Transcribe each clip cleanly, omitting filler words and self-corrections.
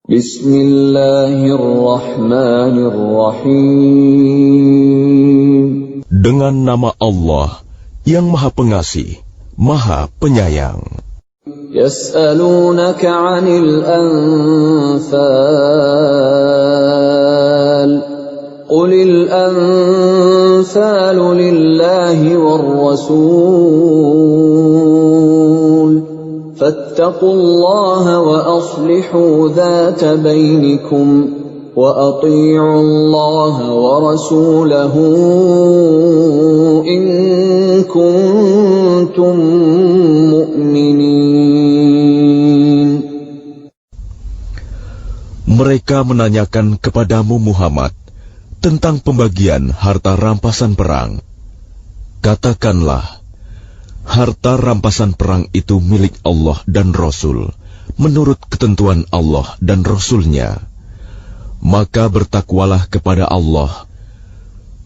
Bismillahirrahmanirrahim. Dengan nama Allah yang Maha Pengasih, Maha Penyayang. Yas'alunaka 'anil anfal. Qulil anfalu lillahi war rasul. فاتقوا الله وأصلحوا ذات بينكم وأطيعوا الله ورسوله إن كنتم مؤمنين. Mereka menanyakan kepadamu Muhammad tentang pembagian harta rampasan perang. Katakanlah, harta rampasan perang itu milik Allah dan Rasul, menurut ketentuan Allah dan Rasul-Nya. Maka bertakwalah kepada Allah,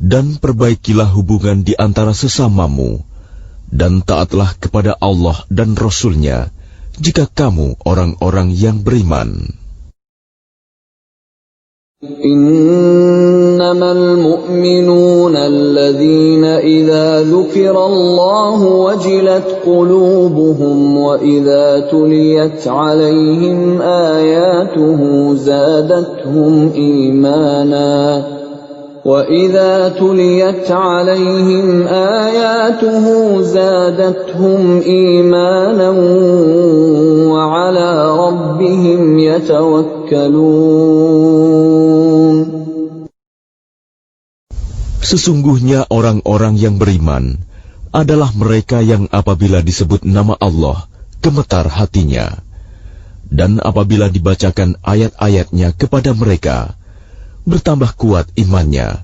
dan perbaikilah hubungan di antara sesamamu, dan taatlah kepada Allah dan Rasul-Nya, jika kamu orang-orang yang beriman. Innamal mu'minuna alladhina idza dzukira Allahu wajilat qulubuhum wa idza tuliyat 'alaihim ayatuhu zadatuhum imana وَإِذَا تُلِيَتْ عَلَيْهِمْ آيَاتُهُ زَادَتْهُمْ إِيمَانًا وَعَلَى رَبِّهِمْ يَتَوَكَّلُونَ. Sesungguhnya orang-orang yang beriman adalah mereka yang apabila disebut nama Allah, gemetar hatinya, dan apabila dibacakan ayat-ayatnya kepada mereka, bertambah kuat imannya,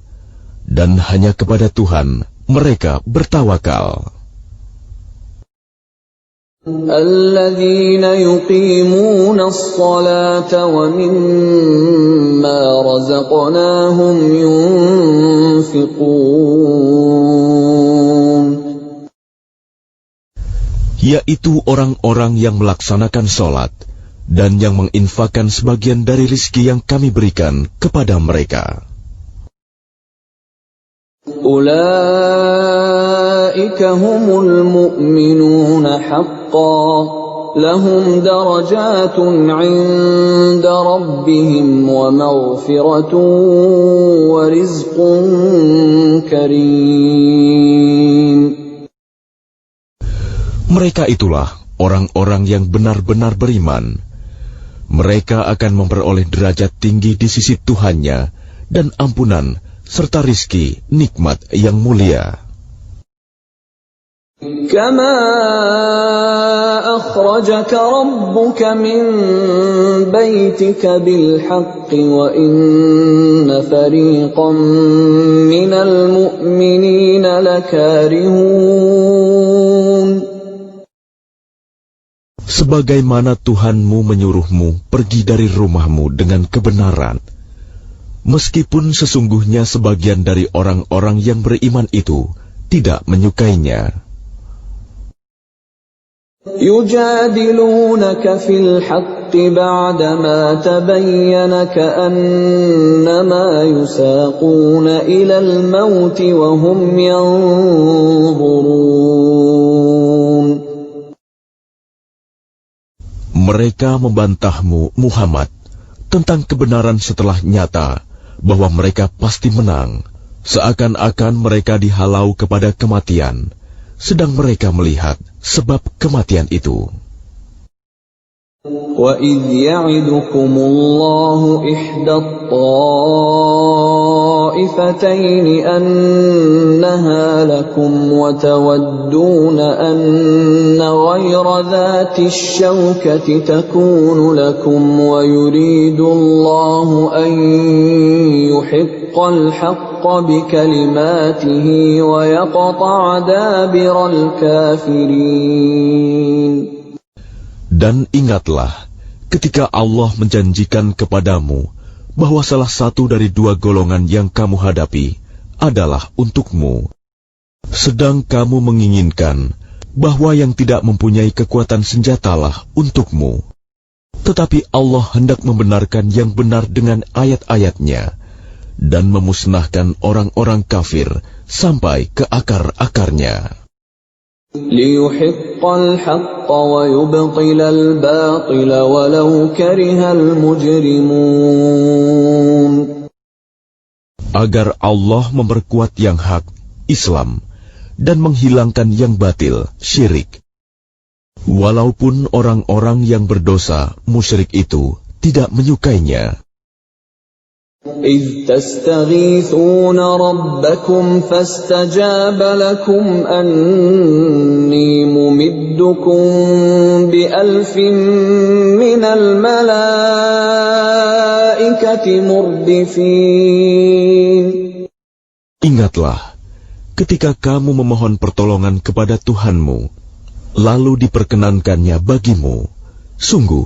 dan hanya kepada Tuhan mereka bertawakal. Alladzina yuqimuna as-salata wa mimma razaqnahum yunfiqun. Yaitu orang-orang yang melaksanakan sholat dan yang menginfakkan sebagian dari rizki yang kami berikan kepada mereka. Ulaika humul mu'minuna haqqan, lahum darajatun 'inda rabbihim wa maghfiratun wa rizqun karim. Mereka itulah orang-orang yang benar-benar beriman. Mereka akan memperoleh derajat tinggi di sisi Tuhannya dan ampunan serta rizki nikmat yang mulia. Kama akhrajaka rabbuka min baitika bil haqqi wa inna fariqan minal mu'minina lakarihun. Sebagaimana Tuhanmu menyuruhmu pergi dari rumahmu dengan kebenaran, meskipun sesungguhnya sebagian dari orang-orang yang beriman itu tidak menyukainya. Yujadilunaka fil haqqi ba'dama tabayyana ka'annama yusaquna ilal mauti wa hum yanzurun. Mereka membantahmu, Muhammad, tentang kebenaran setelah nyata bahwa mereka pasti menang, seakan-akan mereka dihalau kepada kematian, sedang mereka melihat sebab kematian itu. وَإِذْ يَعِدُكُمُ اللَّهُ إِحْدَى الطَّائِفَتَيْنِ أَنَّهَا لَكُمْ وَتَوَدُّونَ أَنَّ غَيْرَ ذَاتِ الشَّوْكَةِ تَكُونُ لَكُمْ وَيُرِيدُ اللَّهُ أَن يُحِقَّ الْحَقَّ بِكَلِمَاتِهِ وَيَقْطَعَ دَابِرَ الْكَافِرِينَ. Dan ingatlah ketika Allah menjanjikan kepadamu bahwa salah satu dari dua golongan yang kamu hadapi adalah untukmu, sedang kamu menginginkan bahwa yang tidak mempunyai kekuatan senjatalah untukmu. Tetapi Allah hendak membenarkan yang benar dengan ayat-ayatnya dan memusnahkan orang-orang kafir sampai ke akar-akarnya. لِيُحِقَّ الْحَقَّ وَيُبْطِلَ الْبَاطِلَ وَلَوْ كَرِهَ الْمُجْرِمُونَ. Agar Allah memperkuat yang hak, Islam, dan menghilangkan yang batil, syirik. Walaupun orang-orang yang berdosa, musyrik itu, tidak menyukainya. إِذْ تَسْتَغِيثُونَ رَبَّكُمْ فَاسْتَجَابَ لَكُمْ أَنِّي مُمِدُّكُمْ بِأَلْفٍ مِّنَ الْمَلَائِكَةِ مُرْدِفِينَ. Ingatlah, ketika kamu memohon pertolongan kepada Tuhanmu, lalu diperkenankannya bagimu, sungguh,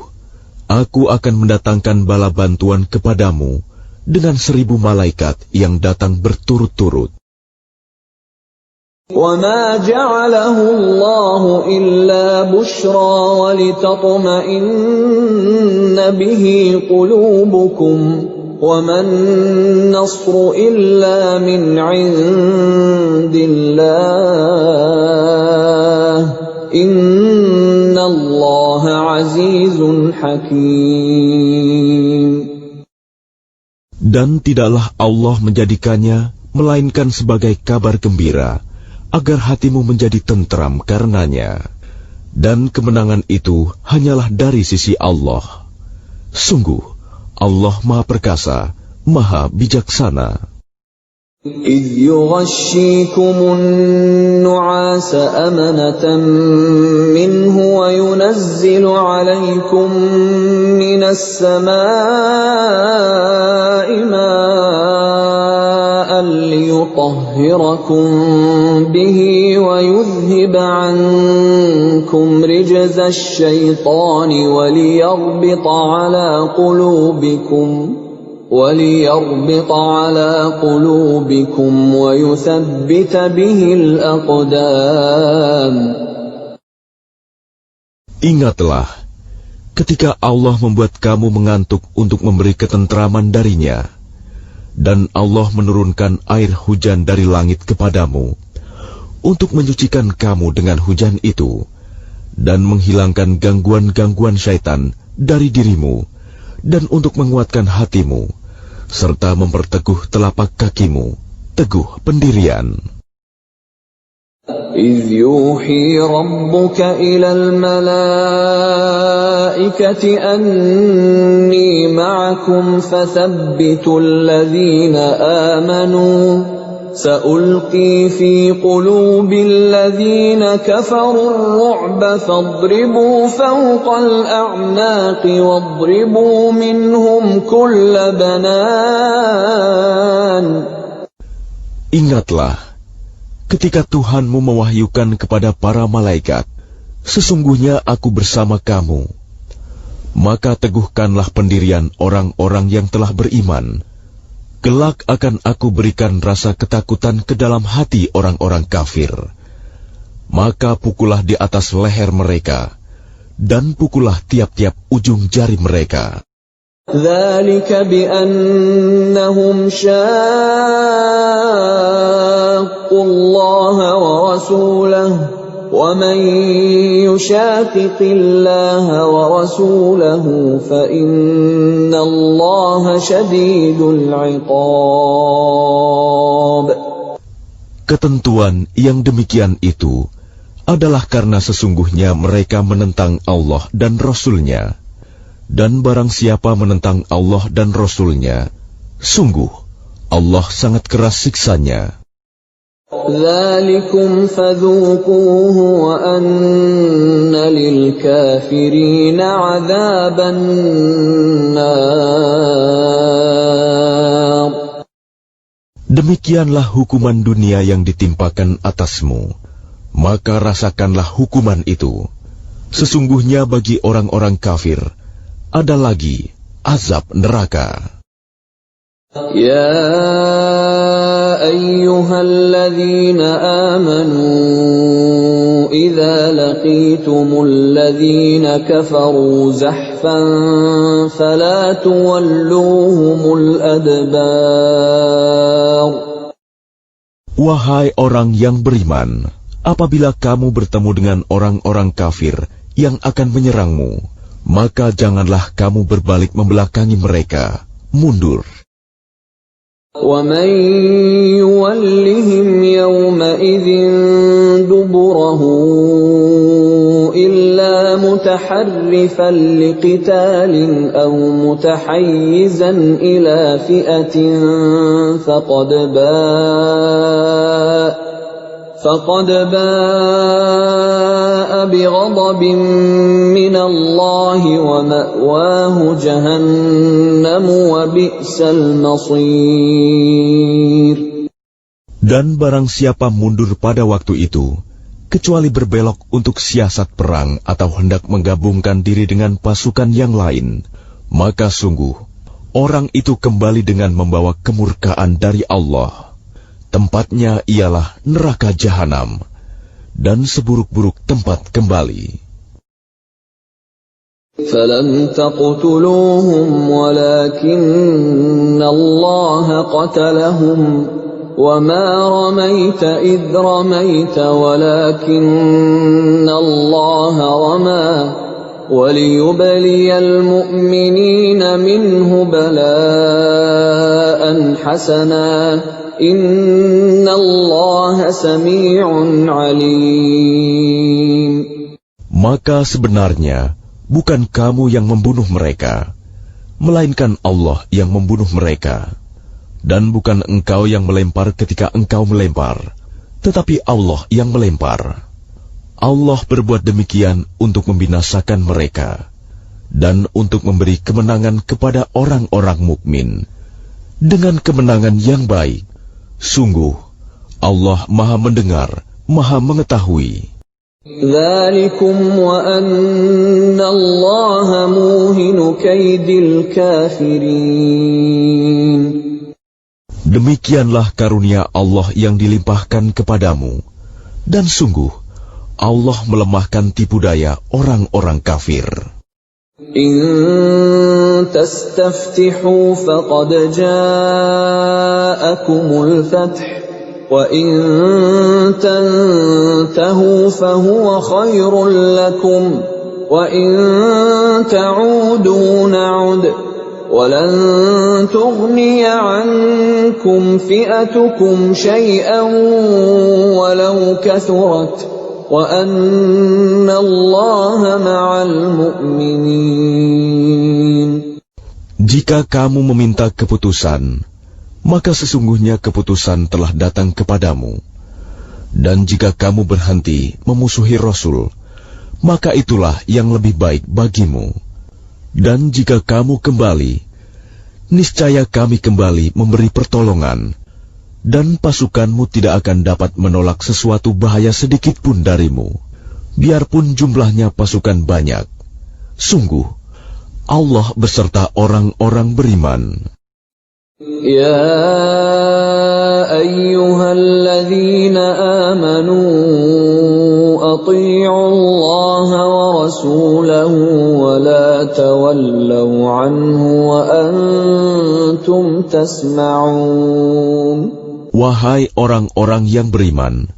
aku akan mendatangkan bala bantuan kepadamu dengan 1000 malaikat yang datang berturut-turut. وَمَا جَعَلَهُ اللَّهُ إِلَّا بُشْرَى وَلِتَطْمَئِنَّ بِهِ قُلُوبُكُمْ وَمَا النَّصْرُ إِلَّا مِنْ عِندِ اللَّهِ إِنَّ اللَّهَ عَزِيزٌ حَكِيمٌ. Dan tidaklah Allah menjadikannya melainkan sebagai kabar gembira, agar hatimu menjadi tentram karenanya. Dan kemenangan itu hanyalah dari sisi Allah. Sungguh, Allah Maha Perkasa, Maha Bijaksana. إِذْ يُغَشِّيكُمُ النُّعَاسَ أَمَنَةً مِّنْهُ وَيُنَزِّلُ عَلَيْكُم مِّنَ السَّمَاءِ مَاءً لِّيُطَهِّرَكُم بِهِ وَيُذْهِبَ عَنكُمْ رِجْزَ الشَّيْطَانِ وَلِيَرْبِطَ عَلَى قُلُوبِكُمْ وَيُثَبِّتَ بِهِ الْأَقْدَامَ. Ingatlah, ketika Allah membuat kamu mengantuk untuk memberi ketentraman darinya, dan Allah menurunkan air hujan dari langit kepadamu, untuk menyucikan kamu dengan hujan itu, dan menghilangkan gangguan-gangguan syaitan dari dirimu, dan untuk menguatkan hatimu, serta memperteguh telapak kakimu, teguh pendirian. إِذْ يُوحِي رَبُّكَ إِلَى الْمَلَائِكَةِ أَنِّي مَعَكُمْ فَثَبِّتُوا الَّذِينَ آمَنُوا سَأُلْقِي فِي قُلُوبِ الَّذِينَ كَفَرُوا الرُّعْبَ فَاضْرِبُوا فَوْقَ الْأَعْنَاقِ وَاضْرِبُوا مِنْهُمْ كُلَّ بَنَانٍ. Ingatlah, ketika Tuhanmu mewahyukan kepada para malaikat, sesungguhnya aku bersama kamu. Maka teguhkanlah pendirian orang-orang yang telah beriman. Kelak akan aku berikan rasa ketakutan ke dalam hati orang-orang kafir. Maka pukullah di atas leher mereka, dan pukullah tiap-tiap ujung jari mereka. ذَلِكَ بِأَنَّهُمْ شَاقُّوا اللَّهَ وَرَسُولَهُ وَمَن يُشَاقِقِ اللَّهَ وَرَسُولَهُ فَإِنَّ اللَّهَ شَدِيدُ الْعِقَابِ. Ketentuan yang demikian itu adalah karena sesungguhnya mereka menentang Allah dan Rasul-Nya. Dan barang siapa menentang Allah dan Rasul-Nya, sungguh Allah sangat keras siksanya. ذَلِكُمْ فَذُوقُوهُ وَأَنَّ لِلْكَافِرِينَ عَذَابَ النَّارِ. Demikianlah hukuman dunia yang ditimpakan atasmu, maka rasakanlah hukuman itu. Sesungguhnya bagi orang-orang kafir ada lagi azab neraka. يا أيها الذين آمنوا إِذَا لَقِيتُمُ الَّذِينَ كَفَرُوا زَحْفًا فَلَا تُوَلُّوهُمُ الْأَدْبَارَ. Wahai orang yang beriman, apabila kamu bertemu dengan orang-orang kafir yang akan menyerangmu, maka janganlah kamu berbalik membelakangi mereka, mundur. وَمَن يُوَلِّهِمْ يَوْمَئِذٍ دُبُرَهُ إِلَّا مُتَحَرِّفًا لِقِتَالٍ أَوْ مُتَحَيِّزًا إِلَى فِئَةٍ فَقَدْ بَاءَ بِغَضَبٍ مِّنَ اللَّهِ وَمَأْوَاهُ جَهَنَّمُ وَبِئْسَ الْمَصِيرُ. Dan barang siapa mundur pada waktu itu, kecuali berbelok untuk siasat perang atau hendak menggabungkan diri dengan pasukan yang lain, maka sungguh, orang itu kembali dengan membawa kemurkaan dari Allah. Tempatnya ialah neraka jahanam, dan seburuk-buruk tempat kembali. فَلَمْ تَقْتُلُوهُمْ وَلَكِنَّ اللَّهَ قَتَلَهُمْ وَمَا رَمَيْتَ إِذْ رَمَيْتَ وَلَكِنَّ اللَّهَ رَمَى وَلِيُبْلِيَ الْمُؤْمِنِينَ مِنْهُ بَلَاءً حَسَنًا إِنَّ اللَّهَ سَمِيعٌ عَلِيمٌ. Maka sebenarnya bukan kamu yang membunuh mereka, melainkan Allah yang membunuh mereka. Dan bukan engkau yang melempar ketika engkau melempar, tetapi Allah yang melempar. Allah berbuat demikian untuk membinasakan mereka, dan untuk memberi kemenangan kepada orang-orang mukmin, dengan kemenangan yang baik. Sungguh, Allah Maha Mendengar, Maha Mengetahui. ذَلِكُمْ وَأَنَّ اللَّهَ مُوهِنُ كَيْدِ الْكَافِرِينَ. Demikianlah karunia Allah yang dilimpahkan kepadamu, dan sungguh, Allah melemahkan tipu daya orang-orang kafir. إِن تَسْتَفْتِحُوا فَقَدْ جَاءَكُمُ الْفَتْحُ وَإِن تَنْتَهُوا فَهُوَ خَيْرٌ لَكُمْ وَإِن تَعُودُوا نَعُدْ وَلَنْ تُغْنِيَ عَنْكُمْ فِئَتُكُمْ شَيْئًا وَلَوْ كَثُرَتْ وَأَنَّ اللَّهَ مَعَ الْمُؤْمِنِينَ. Jika kamu meminta keputusan, maka sesungguhnya keputusan telah datang kepadamu. Dan jika kamu berhenti memusuhi Rasul, maka itulah yang lebih baik bagimu. Dan jika kamu kembali, niscaya kami kembali memberi pertolongan, dan pasukanmu tidak akan dapat menolak sesuatu bahaya sedikit pun darimu, biarpun jumlahnya pasukan banyak. Sungguh, Allah beserta orang-orang beriman. يا أيها الذين آمنوا أطيعوا الله ورسوله ولا تولوا عنه وأنتم تسمعون. Wahai orang-orang yang beriman,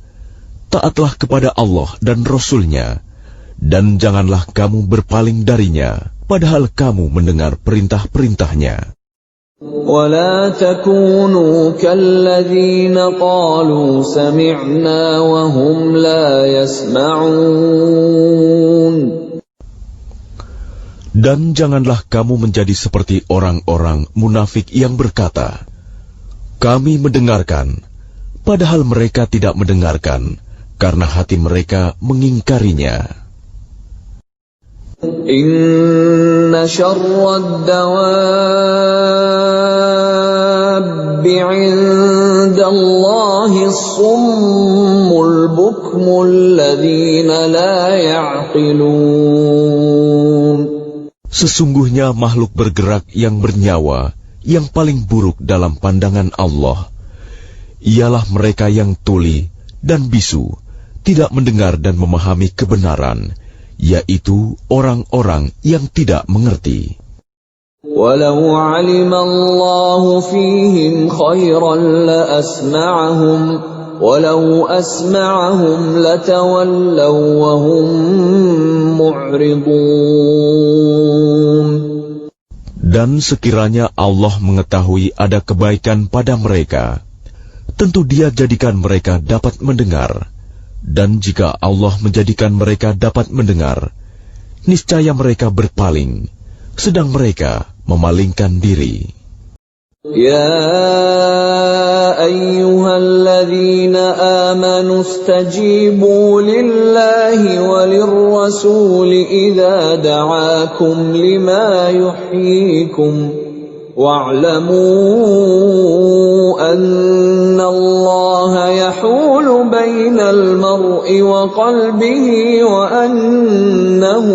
taatlah kepada Allah dan Rasul-Nya, dan janganlah kamu berpaling darinya, padahal kamu mendengar perintah-perintahnya. ولا تكونوا كالذين قالوا سمعنا وهم لا يسمعون. Dan janganlah kamu menjadi seperti orang-orang munafik yang berkata, kami mendengarkan, padahal mereka tidak mendengarkan, karena hati mereka mengingkarinya. Inna syarrad dawabbi 'indallahi as-summul bukmul ladzina la ya'qilun. Sesungguhnya makhluk bergerak yang bernyawa yang paling buruk dalam pandangan Allah ialah mereka yang tuli dan bisu, tidak mendengar dan memahami kebenaran, yaitu orang-orang yang tidak mengerti. وَلَوْ عَلِمَ اللَّهُ فِيهِمْ خَيْرًا لَأَسْمَعَهُمْ وَلَوْ أَسْمَعَهُمْ لَتَوَلَّوْا وَهُمْ مُعْرِضُونَ. Dan sekiranya Allah mengetahui ada kebaikan pada mereka, tentu Dia jadikan mereka dapat mendengar. Dan jika Allah menjadikan mereka dapat mendengar, niscaya mereka berpaling, sedang mereka memalingkan diri. يا أيها الذين آمنوا استجيبوا لله وللرسول إذا دعاكم لما يحييكم واعلموا أن الله يحول بين المرء وقلبه وأنه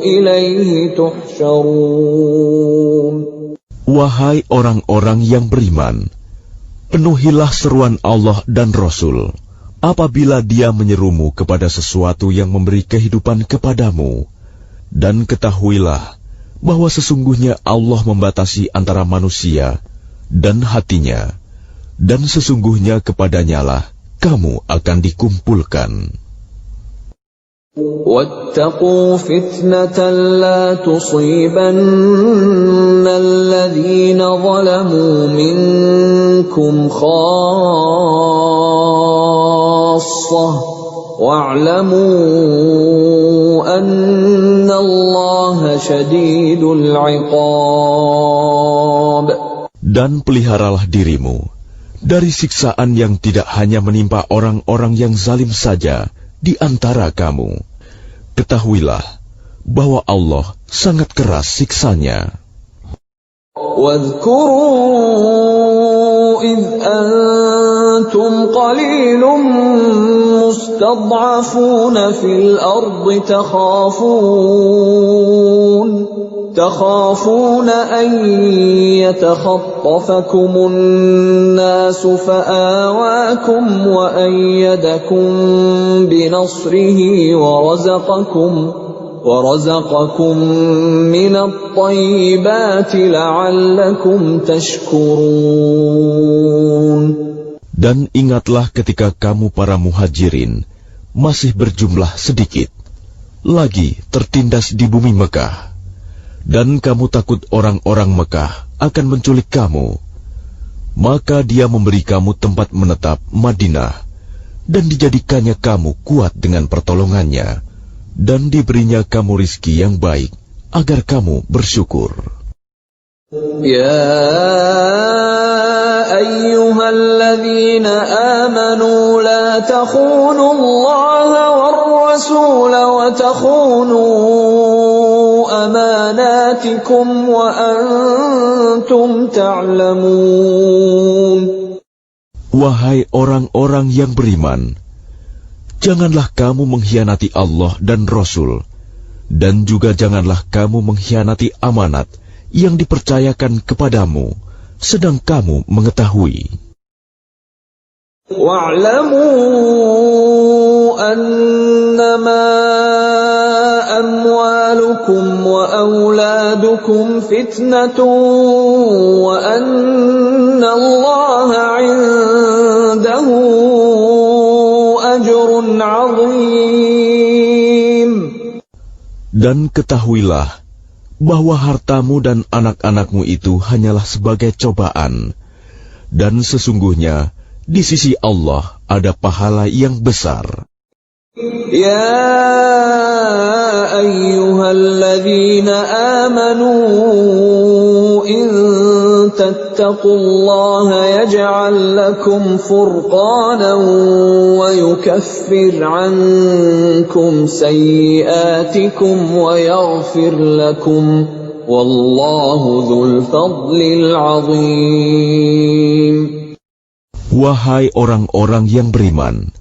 إليه تحشرون. Wahai orang-orang yang beriman, penuhilah seruan Allah dan Rasul apabila Dia menyerumu kepada sesuatu yang memberi kehidupan kepadamu, dan ketahuilah bahwa sesungguhnya Allah membatasi antara manusia dan hatinya, dan sesungguhnya kepadanyalah kamu akan dikumpulkan. وَاتَّقُوا فِتْنَةً لَا تُصِيبَنَّ الَّذِينَ ظَلَمُوا مِنكُمْ خَاصَّةً وَاعْلَمُوا أَنَّ اللَّهَ شَدِيدُ الْعِقَابِ. Dan peliharalah dirimu dari siksaan yang tidak hanya menimpa orang-orang yang zalim saja di antara kamu. Ketahuilah bahwa Allah sangat keras siksanya. واذكروا إذ أنتم قليل مستضعفون في الأرض تخافون أن يتخطفكم الناس فآواكم وأيدكم بنصره ورزقكم من الطيبات لعلكم تشكرون. Dan ingatlah ketika kamu para muhajirin masih berjumlah sedikit, lagi tertindas di bumi Mekah, dan kamu takut orang-orang Mekah akan menculik kamu, maka Dia memberi kamu tempat menetap Madinah, dan dijadikannya kamu kuat dengan pertolongannya, dan diberinya kamu rizki yang baik, agar kamu bersyukur. يا أيها الذين آمنوا لا تخونوا الله والرسول وتخونوا أماناتكم وأنتم تعلمون. Wahai orang-orang yang beriman, janganlah kamu mengkhianati Allah dan Rasul, dan juga janganlah kamu mengkhianati amanat yang dipercayakan kepadamu, sedang kamu mengetahui. وَاعْلَمُوا أَنَّمَا أَمْوَالُكُمْ وَأَوْلَادُكُمْ فِتْنَةٌ وَأَنَّ اللَّهَ عِندَهُ أَجْرٌ عَظِيمٌ. Dan ketahuilah bahwa hartamu dan anak-anakmu itu hanyalah sebagai cobaan, dan sesungguhnya di sisi Allah ada pahala yang besar. Ya ayyuhalladzina amanu in tattaqullaha yaj'al lakum furqanan wa yukaffir 'ankum sayyi'atikum wa yaghfir lakum wallahu dzul fadlil 'adzim. Wahai orang-orang yang beriman,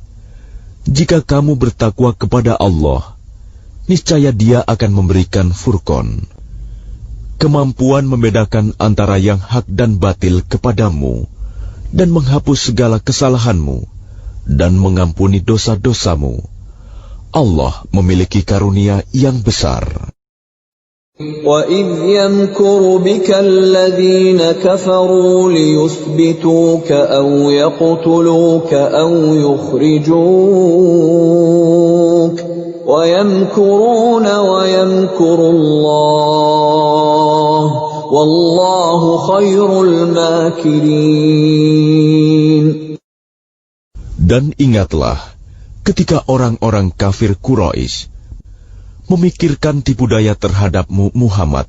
jika kamu bertakwa kepada Allah, niscaya Dia akan memberikan furqan, kemampuan membedakan antara yang hak dan batil kepadamu, dan menghapus segala kesalahanmu, dan mengampuni dosa-dosamu. Allah memiliki karunia yang besar. وَإِذْ يَمْكُرُ بِكَ الَّذِينَ كَفَرُوا لِيُثْبِتُوكَ أَوْ يَقْتُلُوكَ أَوْ يُخْرِجُوكَ وَيَمْكُرُونَ وَيَمْكُرُ اللَّهُ وَاللَّهُ خَيْرُ الْمَاكِرِينَ. Dan ingatlah ketika orang-orang kafir Quraisy memikirkan tipu daya terhadapmu Muhammad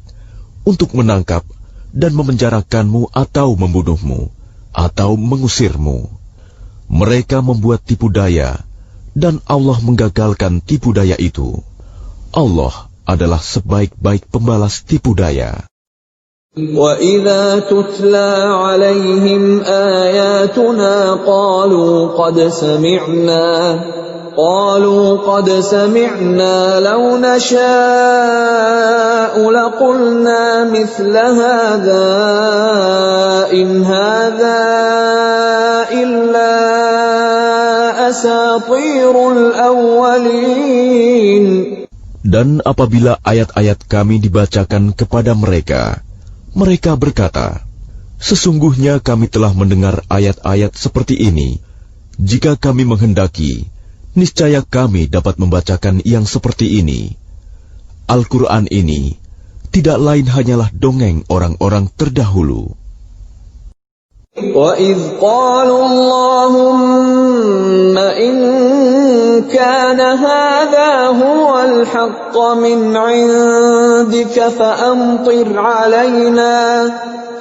untuk menangkap dan memenjarakanmu atau membunuhmu atau mengusirmu. Mereka membuat tipu daya dan Allah menggagalkan tipu daya itu. Allah adalah sebaik-baik pembalas tipu daya. وَإِذَا تُتْلَى عَلَيْهِمْ آيَاتُنَا قالوا قد سمعنا لو نشاء لقلنا مثل هذا إن هذا إلا أساطير الأولين. Dan apabila ayat-ayat kami dibacakan kepada mereka, mereka berkata, sesungguhnya kami telah mendengar ayat-ayat seperti ini. Jika kami menghendaki, niscaya kami dapat membacakan yang seperti ini. Al-Quran ini tidak lain hanyalah dongeng orang-orang terdahulu. وَإِذْ قَالُوا اللَّهُمَّ إِنْ كَانَ هَذَا هُوَ الْحَقَّ مِنْ عِنْدِكَ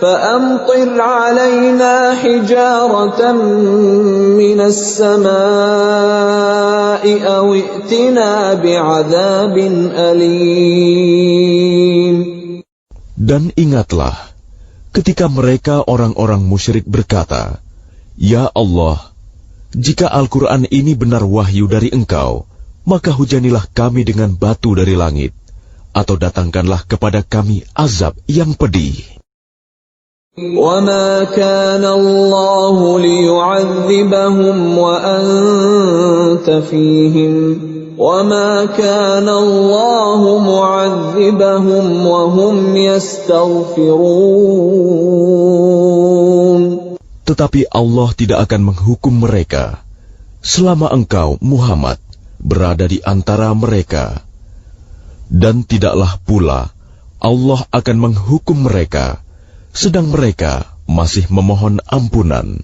فَأَمْطِرْ عَلَيْنَا حِجَارَةً مِنَ السَّمَاءِ أَوْ ائْتِنَا بِعَذَابٍ أَلِيمٍ. Dan ingatlah ketika mereka orang-orang musyrik berkata, Ya Allah, jika Al-Quran ini benar wahyu dari Engkau, maka hujanilah kami dengan batu dari langit, atau datangkanlah kepada kami azab yang pedih. وَمَا كَانَ اللَّهُ لِيُعَذِّبَهُمْ وَأَنْتَ فِيهِمْ وَمَا كَانَ اللَّهُ مُعَذِّبَهُمْ وَهُمْ يَسْتَغْفِرُونَ. Tetapi Allah tidak akan menghukum mereka selama engkau, Muhammad, berada di antara mereka. Dan tidaklah pula Allah akan menghukum mereka sedang mereka masih memohon ampunan.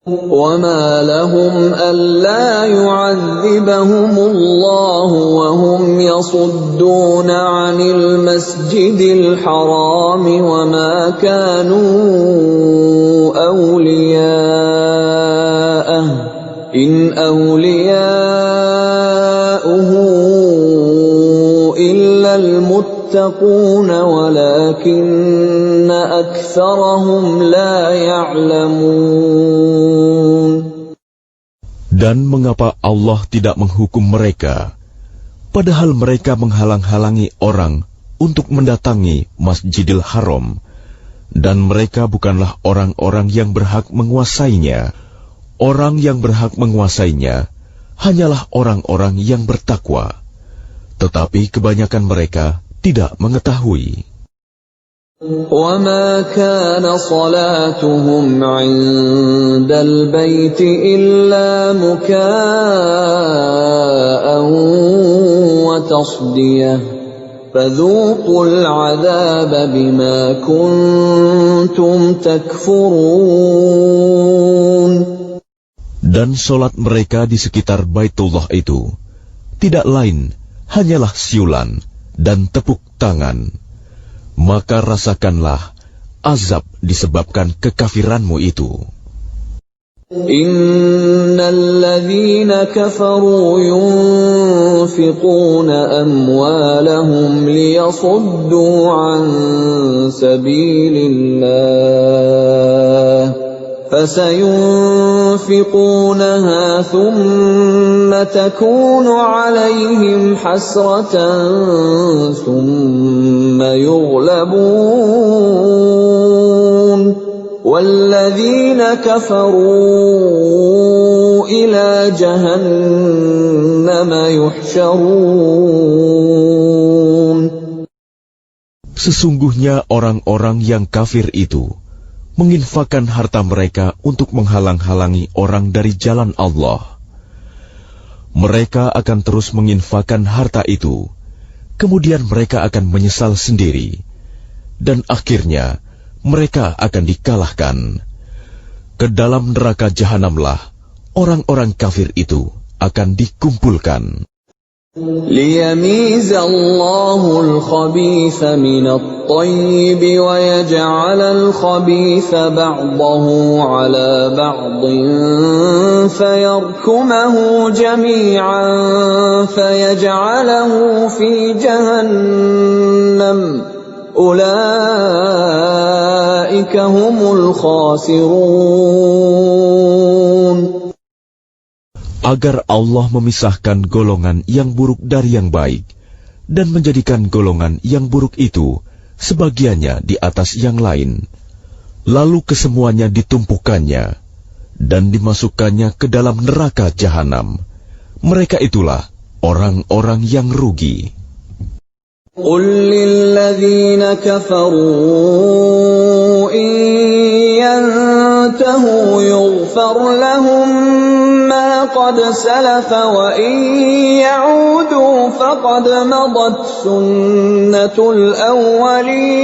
وَمَا لَهُمْ أَلَّا يُعَذِّبَهُمُ اللَّهُ وَهُمْ يَصُدُّونَ عَنِ الْمَسْجِدِ الْحَرَامِ وَمَا كَانُوا أَوْلِيَاءَهُ إِنْ أَوْلِيَاؤُهُ إِلَّا الْمُتَّقُونَ وَلَكِنَّ أَكْثَرَهُمْ لَا يَعْلَمُونَ. Dan mengapa Allah tidak menghukum mereka, padahal mereka menghalang-halangi orang untuk mendatangi Masjidil Haram, dan mereka bukanlah orang-orang yang berhak menguasainya. Orang yang berhak menguasainya hanyalah orang-orang yang bertakwa, tetapi kebanyakan mereka tidak mengetahui. وَمَا كَانَ صَلَاتُهُمْ عِندَ الْبَيْتِ إِلَّا مُكَاءً وَتَصْدِيَةً فَذُوقُوا الْعَذَابَ بِمَا كُنتُمْ تَكْفُرُونَ. Dan solat mereka di sekitar Baitullah itu tidak lain hanyalah siulan dan tepuk tangan. Maka rasakanlah azab disebabkan kekafiranmu itu. Innalladzina kafaru yunfiquna amwalahum liyasuddu an sabilillah فسينفقونها ثم تكون عليهم حسرة ثم يغلبون وَالَّذِينَ كَفَرُوا إِلَى جَهَنَّمَ يُحْشَرُونَ. Sesungguhnya orang-orang yang kafir itu menginfakkan harta mereka untuk menghalang-halangi orang dari jalan Allah. Mereka akan terus menginfakkan harta itu, kemudian mereka akan menyesal sendiri, dan akhirnya mereka akan dikalahkan. Ke dalam neraka jahanamlah orang-orang kafir itu akan dikumpulkan. لِيَمِيزَ اللَّهُ الْخَبِيثَ مِنَ الطَّيِّبِ وَيَجْعَلَ الْخَبِيثَ بَعْضَهُ عَلَى بَعْضٍ فَيَرْكُمَهُ جَمِيعًا فَيَجْعَلَهُ فِي جَهَنَّمَ أُولَئِكَ هُمُ الْخَاسِرُونَ. Agar Allah memisahkan golongan yang buruk dari yang baik, dan menjadikan golongan yang buruk itu sebagiannya di atas yang lain, lalu kesemuanya ditumpukannya dan dimasukkannya ke dalam neraka jahanam. Mereka itulah orang-orang yang rugi. قُلْ لِلَّذِينَ كَفَرُوا إِن يَنْتَهُوا يُغْفَرْ لَهُم مَّا قَدْ سَلَفَ وَإِن يَعُودُوا فَقَدْ مَضَتْ سُنَّةُ الْأَوَّلِينَ.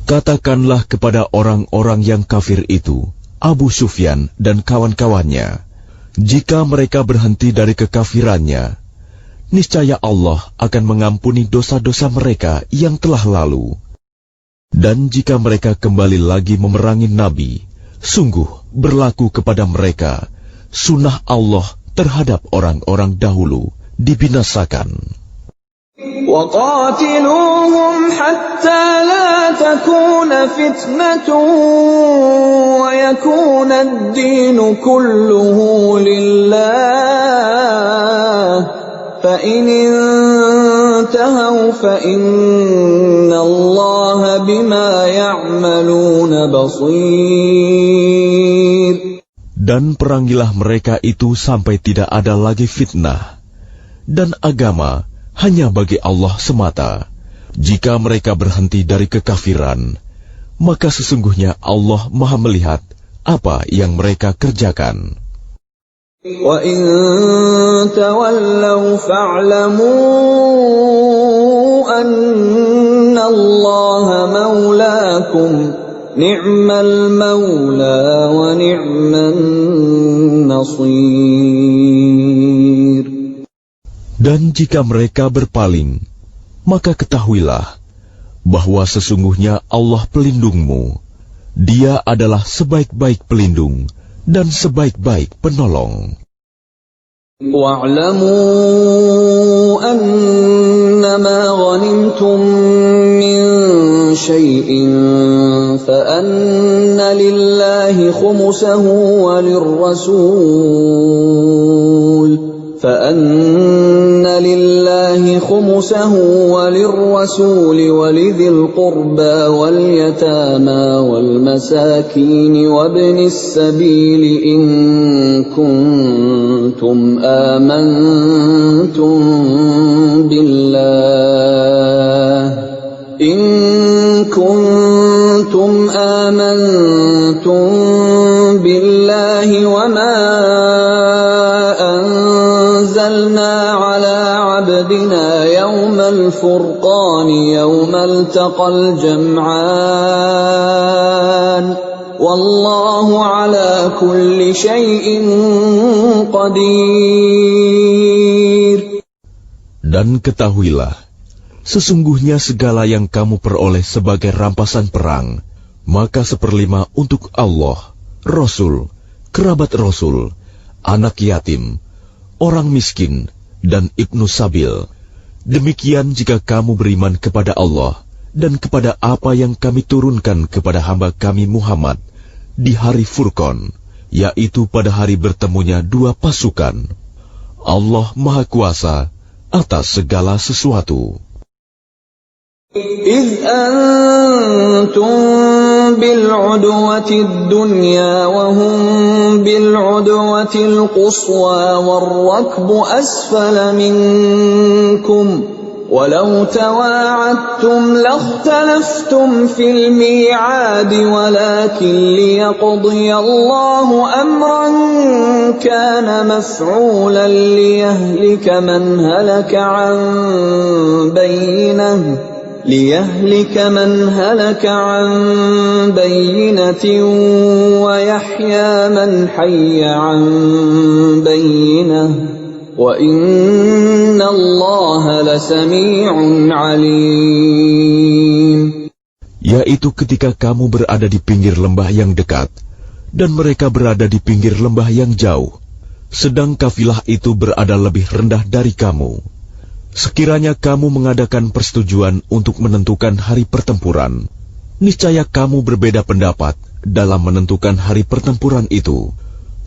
Katakanlah kepada orang-orang yang kafir itu, Abu Sufyan dan kawan-kawannya, jika mereka berhenti dari kekafirannya, niscaya Allah akan mengampuni dosa-dosa mereka yang telah lalu. Dan jika mereka kembali lagi memerangi Nabi, sungguh berlaku kepada mereka sunnah Allah terhadap orang-orang dahulu dibinasakan. وَقَاتِلُوهُمْ حَتَّى لَا تَكُونَ فِتْنَةٌ وَيَكُونَ الدِّينُ كُلُّهُ لِلَّهِ فَإِنِ انتهوا فَإِنَّ اللَّهَ بِمَا يَعْمَلُونَ بَصِيرٌ. Dan perangilah mereka itu sampai tidak ada lagi fitnah, dan agama hanya bagi Allah semata. Jika mereka berhenti dari kekafiran, maka sesungguhnya Allah Maha melihat apa yang mereka kerjakan. وَإِن تَوَلَّوْا فَاعْلَمُوا أَنَّ اللَّهَ مَوْلَاكُمْ نِعْمَ الْمَوْلَى وَنِعْمَ النَّصِيرُ. Dan jika mereka berpaling, maka ketahuilah bahwa sesungguhnya Allah pelindungmu. Dia adalah sebaik-baik pelindung dan sebaik-baik penolong. وَاعْلَمُوا أَنَّمَا غَنِمْتُم مِّن شَيْءٍ فَأَنَّ لِلَّهِ خُمُسَهُ وَلِلرَّسُولِ وَلِذِي الْقُرْبَى وَالْيَتَامَى وَالْمَسَاكِينِ وَابْنِ السَّبِيلِ إِن كُنتُمْ آمنتم بالله وما أنزلنا على عبدنا يوم الفرقان يوم التقى الجمعان والله على كل شيء قدير. Dan ketahuilah, sesungguhnya segala yang kamu peroleh sebagai rampasan perang, maka 1/5 untuk Allah, Rasul, kerabat Rasul, anak yatim, orang miskin, dan ibnu sabil. Demikian jika kamu beriman kepada Allah dan kepada apa yang kami turunkan kepada hamba kami Muhammad di hari Furqan, yaitu pada hari bertemunya dua pasukan. Allah Maha Kuasa atas segala sesuatu. إذ أنتم بالعدوة الدنيا وهم بالعدوة القصوى والركب أسفل منكم ولو تواعدتم لاختلفتم في الميعاد ولكن ليقضي الله أمرا كان مفعولا ليهلك من هلك عن بينة ويحيى من حي عن بينة وإن الله لسميع عليم. Yaitu ketika kamu berada di pinggir lembah yang dekat dan mereka berada di pinggir lembah yang jauh, sedang kafilah itu berada lebih rendah dari kamu. Sekiranya kamu mengadakan persetujuan untuk menentukan hari pertempuran, niscaya kamu berbeda pendapat dalam menentukan hari pertempuran itu.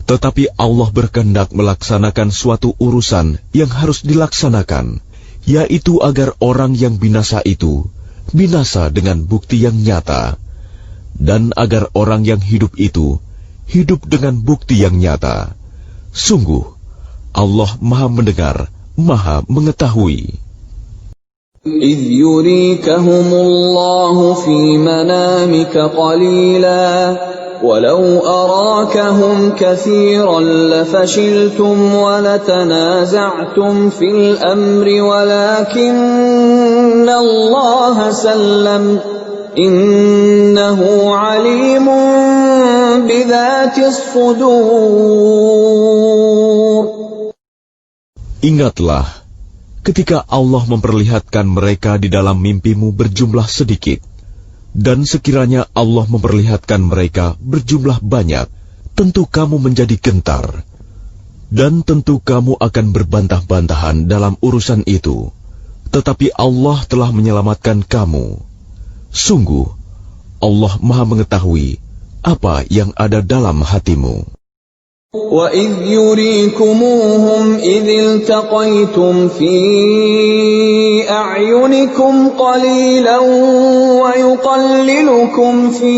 Tetapi Allah berkehendak melaksanakan suatu urusan yang harus dilaksanakan, yaitu agar orang yang binasa itu binasa dengan bukti yang nyata, dan agar orang yang hidup itu hidup dengan bukti yang nyata. Sungguh, Allah Maha Mendengar, Maha Mengetahui. إذ يريكهم الله في منامك قليلا ولو أراكهم كثيرا لفشلتم ولتنازعتم في الأمر ولكن الله سلم إنه عليم بذات الصدور. Ingatlah ketika Allah memperlihatkan mereka di dalam mimpimu berjumlah sedikit, dan sekiranya Allah memperlihatkan mereka berjumlah banyak, tentu kamu menjadi gentar, dan tentu kamu akan berbantah-bantahan dalam urusan itu. Tetapi Allah telah menyelamatkan kamu. Sungguh, Allah Maha Mengetahui apa yang ada dalam hatimu. وَإِذْ يُرِيكُمُوهُمْ إِذِ الْتَقَيْتُمْ فِي أَعْيُنِكُمْ قَلِيلًا وَيُقَلِّلُكُمْ فِي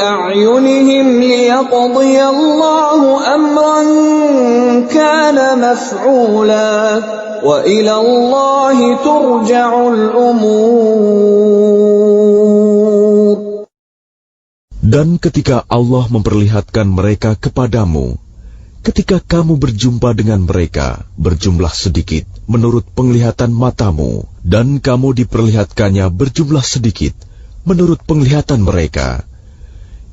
أَعْيُنِهِمْ لِيَقْضِيَ اللَّهُ أَمْرًا كَانَ مَفْعُولًا وَإِلَى اللَّهِ تُرْجَعُ الْأُمُورُ. Dan ketika Allah memperlihatkan mereka kepadamu, ketika kamu berjumpa dengan mereka berjumlah sedikit menurut penglihatan matamu, dan kamu diperlihatkannya berjumlah sedikit menurut penglihatan mereka,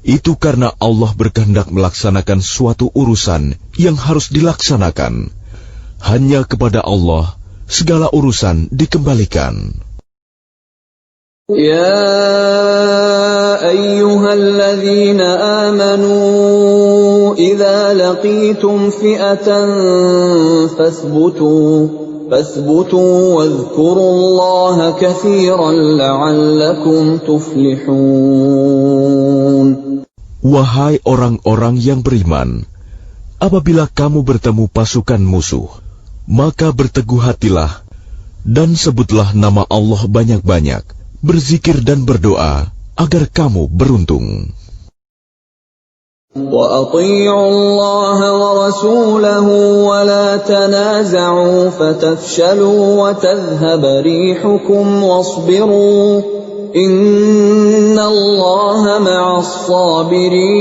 itu karena Allah berkehendak melaksanakan suatu urusan yang harus dilaksanakan. Hanya kepada Allah segala urusan dikembalikan. يا أيها الذين آمنوا إذا لقيتم فئة فاثبتوا واذكروا الله كثيرا لعلكم تفلحون. Wahai orang-orang yang beriman, apabila kamu bertemu pasukan musuh, maka berteguh hatilah dan sebutlah nama Allah banyak-banyak. Berzikir dan berdoa agar kamu beruntung. وَأَطِيعُوا اللَّهَ وَرَسُولَهُ وَلَا تَنَازَعُوا فَتَفْشَلُوا وَتَذْهَبَ رِيحُكُمْ وَاصْبِرُوا إِنَّ اللَّهَ مَعَ الصَّابِرِينَ.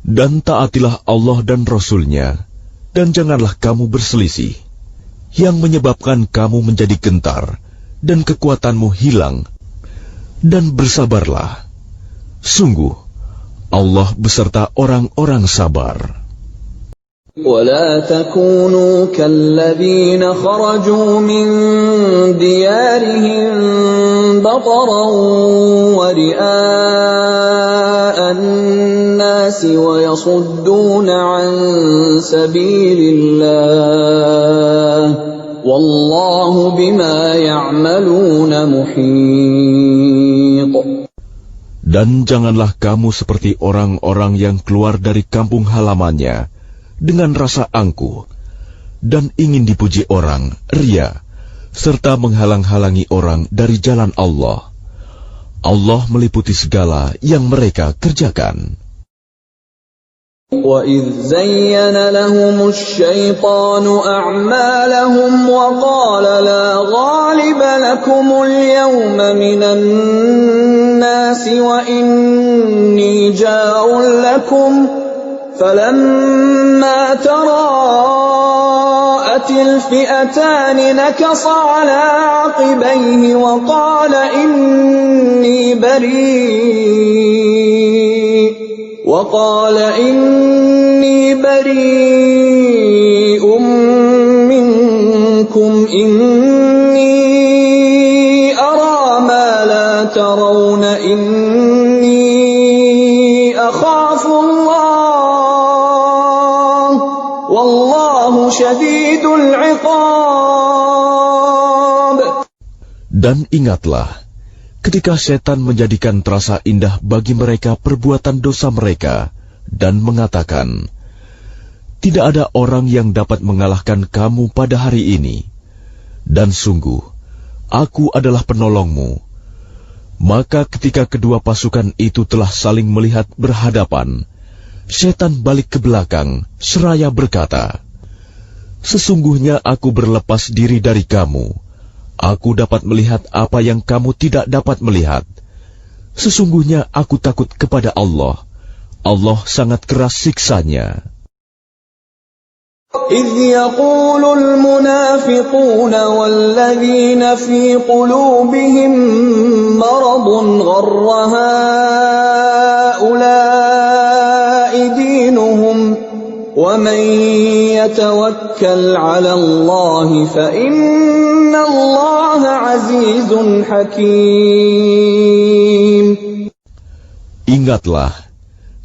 Dan taatilah Allah dan Rasul-Nya, dan janganlah kamu berselisih, yang menyebabkan kamu menjadi gentar dan kekuatanmu hilang, dan bersabarlah. Sungguh, Allah beserta orang-orang sabar. وَلَا تَكُونُوا كَالَّذِينَ خَرَجُوا مِنْ دِيَارِهِمْ بَطَرًا وَرِئَاءَ النَّاسِ وَيَصُدُّونَ عَنْ سَبِيلِ اللَّهِ وَاللَّهُ بِمَا يَعْمَلُونَ مُحِيطٌ. Dan janganlah kamu seperti orang-orang yang keluar dari kampung halamannya dengan rasa angkuh dan ingin dipuji orang, ria, serta menghalang-halangi orang dari jalan Allah. Allah meliputi segala yang mereka kerjakan. وَإِذْ زَيَّنَ لَهُمُ الشَّيْطَانُ أَعْمَالَهُمْ وَقَالَ لَا غَالِبَ لَكُمُ الْيَوْمَ مِنَ النَّاسِ وَإِنِّي جَارٌ لَكُمْ فَلَمَّا تَرَاءَتِ الْفِئَتَانِ نَكَصَ عَلَى عَقِبَيْهِ وَقَالَ إِنِّي بَرِيءٌ مِّنكُمْ إِنِّي أَرَىٰ مَا لَا تَرَوْنَ إِنِّي أَخَافُ اللَّهَ وَاللَّهُ شَدِيدُ الْعِقَابِ. Dan ingatlah, ketika setan menjadikan terasa indah bagi mereka perbuatan dosa mereka dan mengatakan, tidak ada orang yang dapat mengalahkan kamu pada hari ini, dan sungguh, aku adalah penolongmu. Maka ketika kedua pasukan itu telah saling melihat berhadapan, setan balik ke belakang seraya berkata, sesungguhnya aku berlepas diri dari kamu. Aku dapat melihat apa yang kamu tidak dapat melihat. Sesungguhnya aku takut kepada Allah. Allah sangat keras siksanya. إِذْ يَقُولُ الْمُنَافِقُونَ وَالَّذِينَ فِي قُلُوبِهِم مَّرَضٌ غَرَّ هَٰؤُلَاءِ دِينُهُمْ وَمَن يَتَوَكَّلْ عَلَى اللَّهِ فَإِنَّ اللَّهَ عَزِيزٌ حَكِيمٌ. Ingatlah,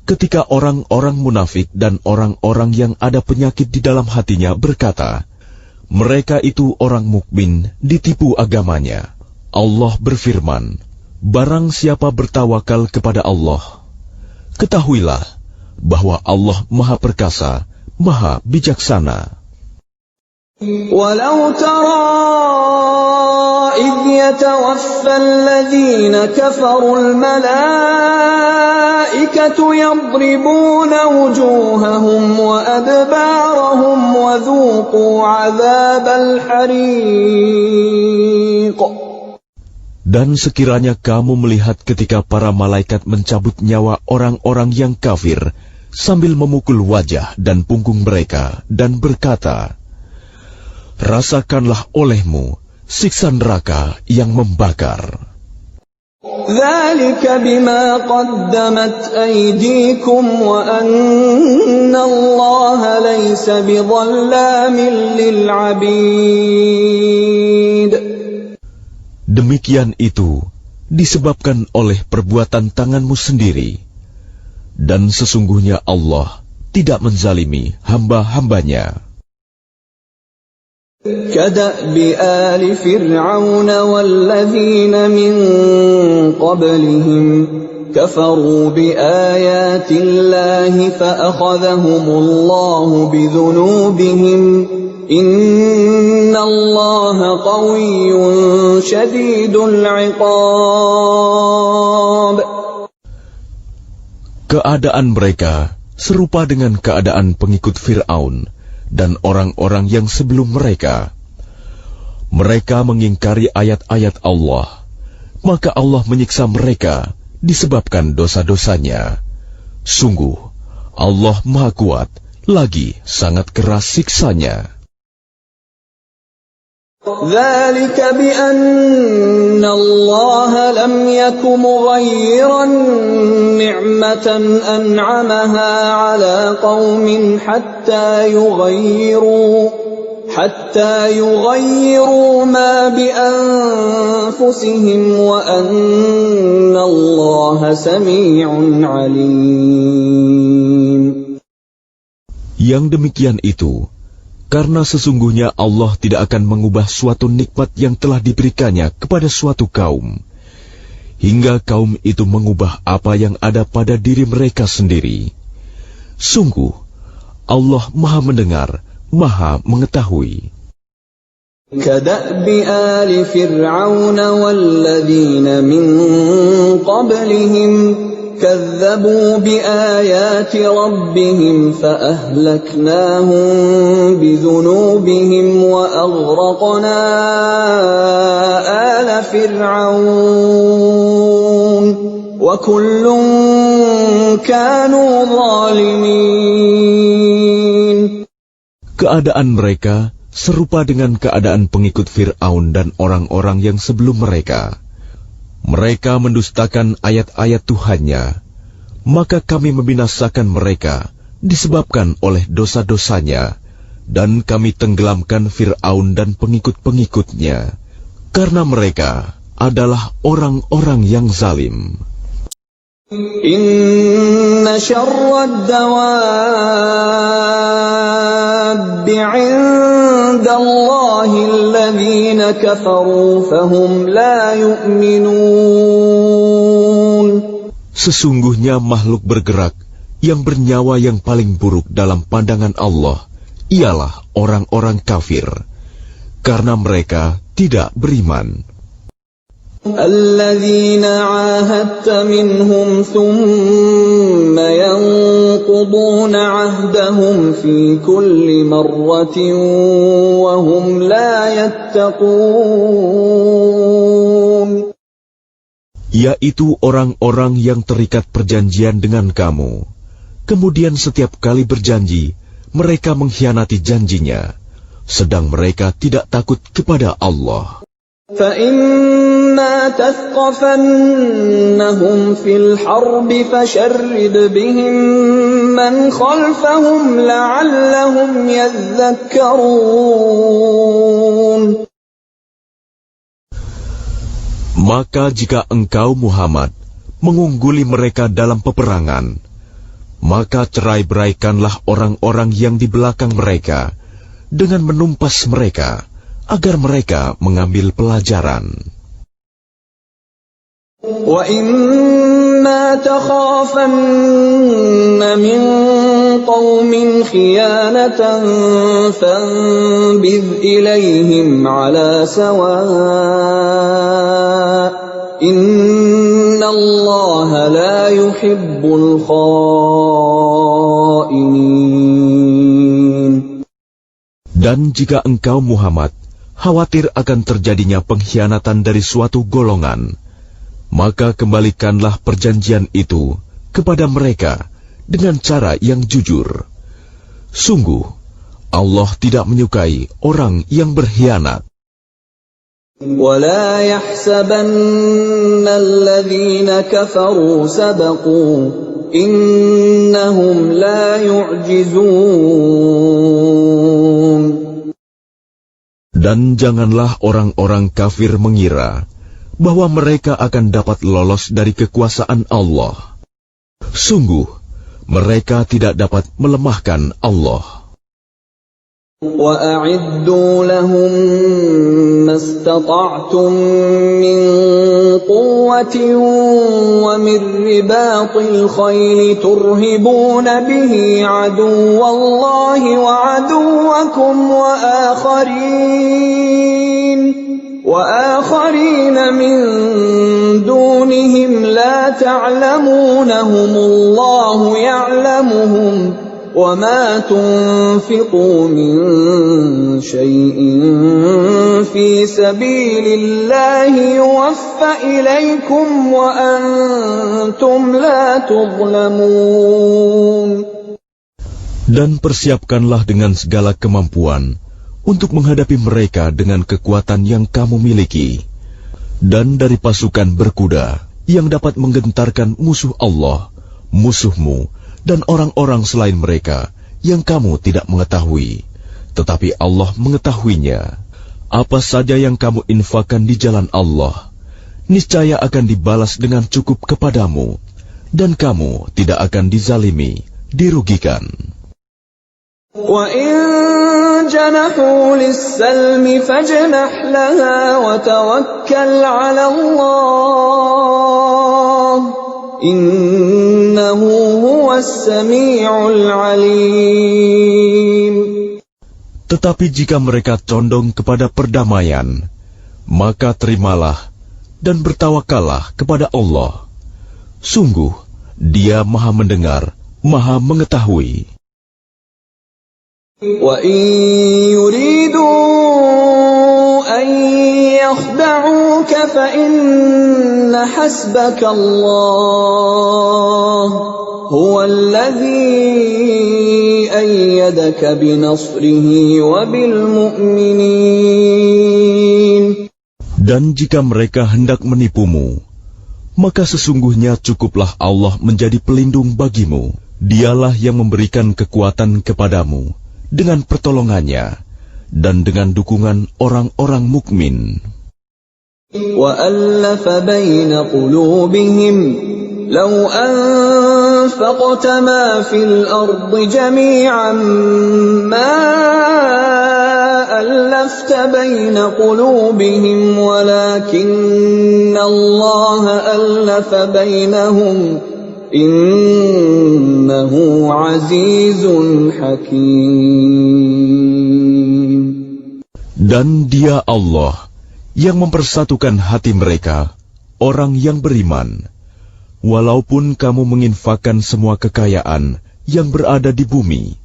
ketika orang-orang munafik dan orang-orang yang ada penyakit di dalam hatinya berkata, mereka itu orang mukmin ditipu agamanya. Allah berfirman, barang siapa bertawakal kepada Allah, ketahuilah bahwa Allah Maha Perkasa, Maha Bijaksana. وَلَوْ تَرَىٰ إِذْ يَتَوَفَّى الَّذِينَ كَفَرُوا الْمَلَائِكَةُ يَضْرِبُونَ وُجُوهَهُمْ وَأَدْبَارَهُمْ وَذُوقُوا عَذَابَ الْحَرِيقِ. Dan sekiranya kamu melihat ketika para malaikat mencabut nyawa orang-orang yang kafir sambil memukul wajah dan punggung mereka dan berkata, rasakanlah olehmu siksa neraka yang membakar. ذَلِكَ بِمَا قَدَّمَتْ أَيْدِيكُمْ وَأَنَّ اللَّهَ لَيْسَ بِظَلَّامٍ لِّلْعَبِيدِ. Demikian itu disebabkan oleh perbuatan tanganmu sendiri, dan sesungguhnya Allah tidak menzalimi hamba-hambanya. كَدَأْبِ آلِ فِرْعَوْنَ وَالَّذِينَ مِن قَبْلِهِمْ كَفَرُوا بِآيَاتِ اللَّهِ فَأَخَذَهُمُ اللَّهُ بِذُنُوبِهِمْ إِنَّ اللَّهَ قَوِيٌّ شَدِيدُ الْعِقَابِ. Keadaan mereka serupa dengan keadaan pengikut Fir'aun dan orang-orang yang sebelum mereka. Mereka mengingkari ayat-ayat Allah, maka Allah menyiksa mereka disebabkan dosa-dosanya. Sungguh, Allah Maha Kuat, lagi sangat keras siksanya. ذَلِكَ بِأَنَّ اللَّهَ لَمْ يَكُ مُغَيِّرًا نِّعْمَةً أَنْعَمَهَا عَلَىٰ قَوْمٍ حَتَّىٰ يُغَيِّرُوا مَا بِأَنفُسِهِمْ وَأَنَّ اللَّهَ سَمِيعٌ عَلِيمٌ. Yang demikian itu karena sesungguhnya Allah tidak akan mengubah suatu nikmat yang telah diberikannya kepada suatu kaum, hingga kaum itu mengubah apa yang ada pada diri mereka sendiri. Sungguh, Allah Maha Mendengar, Maha Mengetahui. كدأب آل فرعون والذين من قبلهم كذبوا بآيات ربهم فأهلكناهم بذنوبهم وأغرقنا آل فرعون وكل كانوا ظالمين. Keadaan mereka serupa dengan keadaan pengikut Fir'aun dan orang-orang yang sebelum mereka. Mereka mendustakan ayat-ayat Tuhannya, maka kami membinasakan mereka disebabkan oleh dosa-dosanya, dan kami tenggelamkan Fir'aun dan pengikut-pengikutnya, karena mereka adalah orang-orang yang zalim. Inna syarrad dawabbi 'indallahi alladhina kafaru fahum la yu'minun. Sesungguhnya makhluk bergerak yang bernyawa yang paling buruk dalam pandangan Allah ialah orang-orang kafir, karena mereka tidak beriman. الذين عاهدت منهم ثم ينقضون عهدهم في كل مرة وهم لا يتقون. Yaitu orang-orang yang terikat perjanjian dengan kamu, kemudian setiap kali berjanji mereka mengkhianati janjinya, sedang mereka tidak takut kepada Allah. فَإِمَّا تَثْقَفَنَّهُمْ فِي الْحَرْبِ فَشَرِّدْ بِهِمْ مَنْ خَلْفَهُمْ لَعَلَّهُمْ يَذَّكَّرُونَ. Maka jika engkau Muhammad mengungguli mereka dalam peperangan, maka cerai-beraikanlah orang-orang yang di belakang mereka dengan menumpas mereka, agar mereka mengambil pelajaran. وَإِمَّا تَخَافَنَّ مِنْ قَوْمٍ خِيَانَةً فَانبِذْ إِلَيْهِمْ عَلَى سَوَاءٍ إِنَّ اللَّهَ لَا يُحِبُّ الْخَائِنِينَ. Dan jika engkau Muhammad khawatir akan terjadinya pengkhianatan dari suatu golongan, maka kembalikanlah perjanjian itu kepada mereka dengan cara yang jujur. Sungguh, Allah tidak menyukai orang yang berkhianat. وَلَا يَحْسَبَنَّ الَّذِينَ كَفَرُوا سَبَقُوا إِنَّهُمْ لَا يُعْجِزُونَ. Dan janganlah orang-orang kafir mengira bahwa mereka akan dapat lolos dari kekuasaan Allah. Sungguh, mereka tidak dapat melemahkan Allah. وَأَعِدُّوا لَهُم مَّا اسْتَطَعْتُم مِّن قُوَّةٍ وَمِن رِّبَاطِ الْخَيْلِ تُرْهِبُونَ بِهِ عَدُوَّ اللَّهِ وَعَدُوَّكُمْ وَآخَرِينَ مِن دُونِهِمْ لَا تَعْلَمُونَهُمُ اللَّهُ يَعْلَمُهُمْ وَمَا تُنْفِقُوا مِنْ شَيْءٍ فِي سَبِيلِ اللَّهِ يُوَفَّ إِلَيْكُمْ وَأَنْتُمْ لَا تُظْلَمُونَ. Dan persiapkanlah dengan segala kemampuan untuk menghadapi mereka dengan kekuatan yang kamu miliki, dan dari pasukan berkuda yang dapat menggentarkan musuh Allah, musuhmu, dan orang-orang selain mereka yang kamu tidak mengetahui, tetapi Allah mengetahuinya. Apa saja yang kamu infakkan di jalan Allah, niscaya akan dibalas dengan cukup kepadamu, dan kamu tidak akan dizalimi, dirugikan. وَإِن جَنَحُوا لِلسَّلْمِ فَاجْنَحْ لَهَا وَتَوَكَّلْ عَلَى اللَّهِ إِنَّهُ هُوَ السَّمِيعُ الْعَلِيمُ. Tetapi jika mereka condong kepada perdamaian, maka terimalah dan bertawakallah kepada Allah. Sungguh, Dia Maha Mendengar, Maha Mengetahui. وَإِن يُرِيدُوا أَن يَخْدَعُوكَ فَإِنَّ حَسْبَكَ اللَّهُ هُوَ الَّذِي أَيَّدَكَ بِنَصْرِهِ وَبِالْمُؤْمِنِينَ. Dan jika mereka hendak menipumu, maka sesungguhnya cukuplah Allah menjadi pelindung bagimu. Dialah yang memberikan kekuatan kepadamu dengan pertolongannya dan dengan dukungan orang-orang mukmin. وَأَلَّفَ بَيْنَ قُلُوبِهِمْ لَوْ أَنفَقْتَ مَا فِي الْأَرْضِ جَمِيعًا مَا أَلَّفْتَ بَيْنَ قُلُوبِهِمْ وَلَكِنَّ اللَّهَ أَلَّفَ بَيْنَهُمْ Innahu azizun hakim. Dan Dia Allah yang mempersatukan hati mereka, orang yang beriman. Walaupun kamu menginfakkan semua kekayaan yang berada di bumi,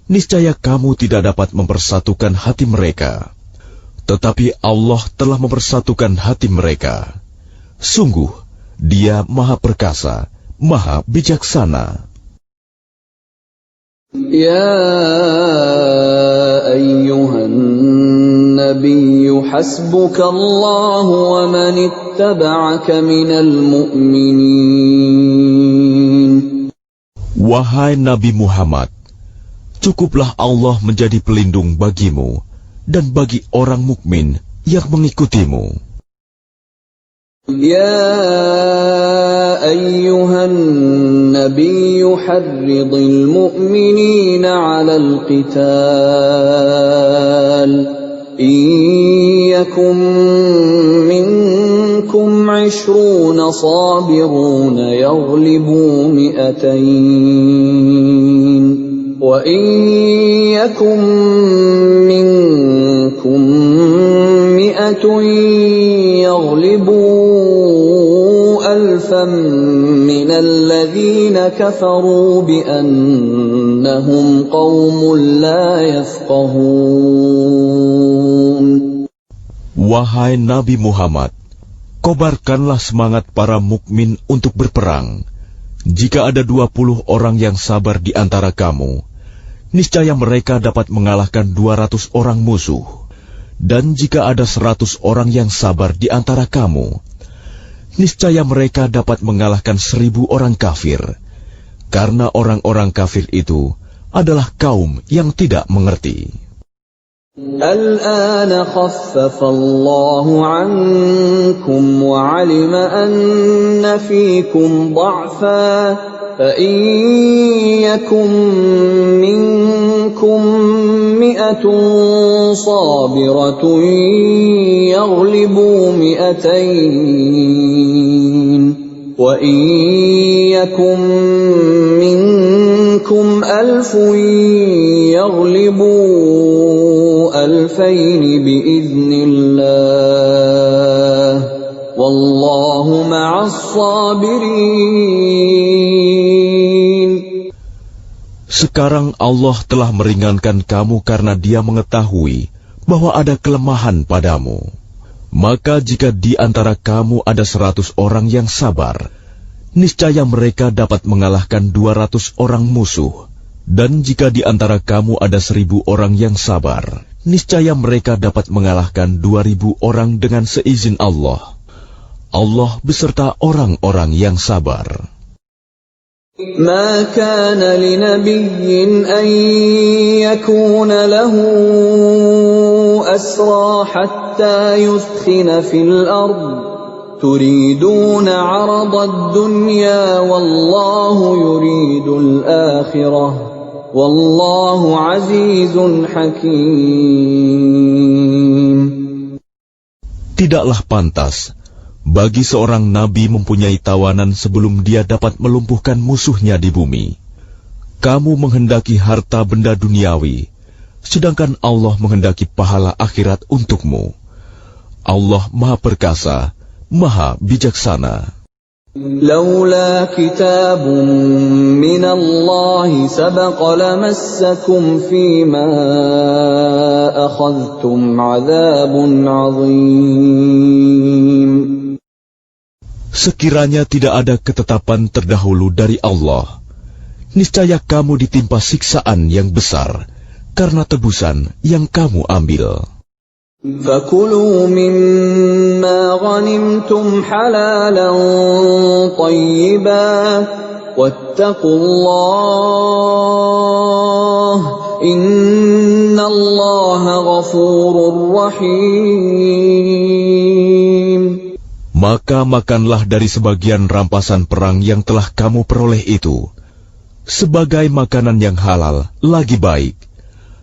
niscaya kamu tidak dapat mempersatukan hati mereka. Tetapi Allah telah mempersatukan hati mereka. Sungguh, Dia Maha Perkasa, Maha Bijaksana. Ya ayyuhan nabiyyu hasbukallahu wa man ittaba'aka minal mu'minin. Wahai Nabi Muhammad, cukuplah Allah menjadi pelindung bagimu dan bagi orang mukmin yang mengikutimu. يا أيها النبي حرض المؤمنين على القتال إن يكن منكم 20 صابرون يغلبوا 200 وإن يكن منكم 100 يغلبوا ألفا من الذين كفروا بأنهم قوم لا يفقهون. Wahai Nabi Muhammad, kobarkanlah semangat para mukmin untuk berperang. Jika ada 20 orang yang sabar di antara kamu, niscaya mereka dapat mengalahkan 200 orang musuh. Dan jika ada 100 orang yang sabar di antara kamu, niscaya mereka dapat mengalahkan 1000 orang kafir, karena orang-orang kafir itu adalah kaum yang tidak mengerti. Al-ana khaffafa Allahu ankum wa 'alima anna fiikum dha'fa fa in yakum minkum mi'atun sabiratun yaghlibu 200 wa in yakum minkum alfun yaghlibu 2000 biiznillah wallahu ma'as sabirin. Sekarang Allah telah meringankan kamu karena Dia mengetahui bahwa ada kelemahan padamu. Maka jika di antara kamu ada 100 orang yang sabar, niscaya mereka dapat mengalahkan 200 orang musuh. Dan jika di antara kamu ada 1000 orang yang sabar, niscaya mereka dapat mengalahkan 2000 orang dengan seizin Allah. Allah beserta orang-orang yang sabar. ما كان لنبي أن يكون له أسرى حتى يثخن في الأرض تريدون عرض الدنيا والله يريد الآخرة Wallahu azizun hakim. Tidaklah pantas bagi seorang nabi mempunyai tawanan sebelum dia dapat melumpuhkan musuhnya di bumi. Kamu menghendaki harta benda duniawi, sedangkan Allah menghendaki pahala akhirat untukmu. Allah Maha Perkasa, Maha Bijaksana. لولا كتاب من الله سبق لمسكم فيما أخذتم عذاب عظيم. Sekiranya tidak ada ketetapan terdahulu dari Allah, niscaya kamu ditimpa siksaan yang besar karena tebusan yang kamu ambil. فَكُلُوا مِمَّا غَنِمْتُمْ حَلَالًا طَيِّبًا وَاتَّقُوا اللَّهَ إِنَّ اللَّهَ غَفُورٌ رَّحِيمٌ. Maka makanlah dari sebagian rampasan perang yang telah kamu peroleh itu, sebagai makanan yang halal lagi baik,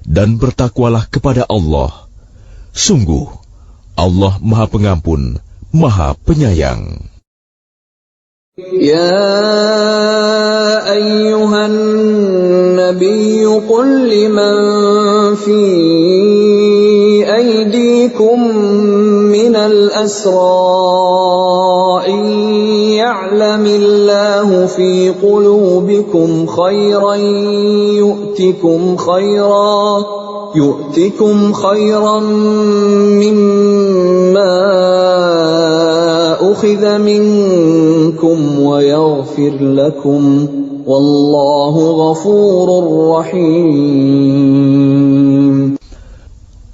dan bertakwalah kepada Allah. Sungguh, Allah Maha Pengampun, Maha Penyayang. Ya ayyuhan nabiy qul liman fi aydikum minal asra in ya'lamillahu fi qulubikum khayran yu'tikum khayran mimma ukhidha minkum wa yaghfir lakum wallahu ghafurur rahim.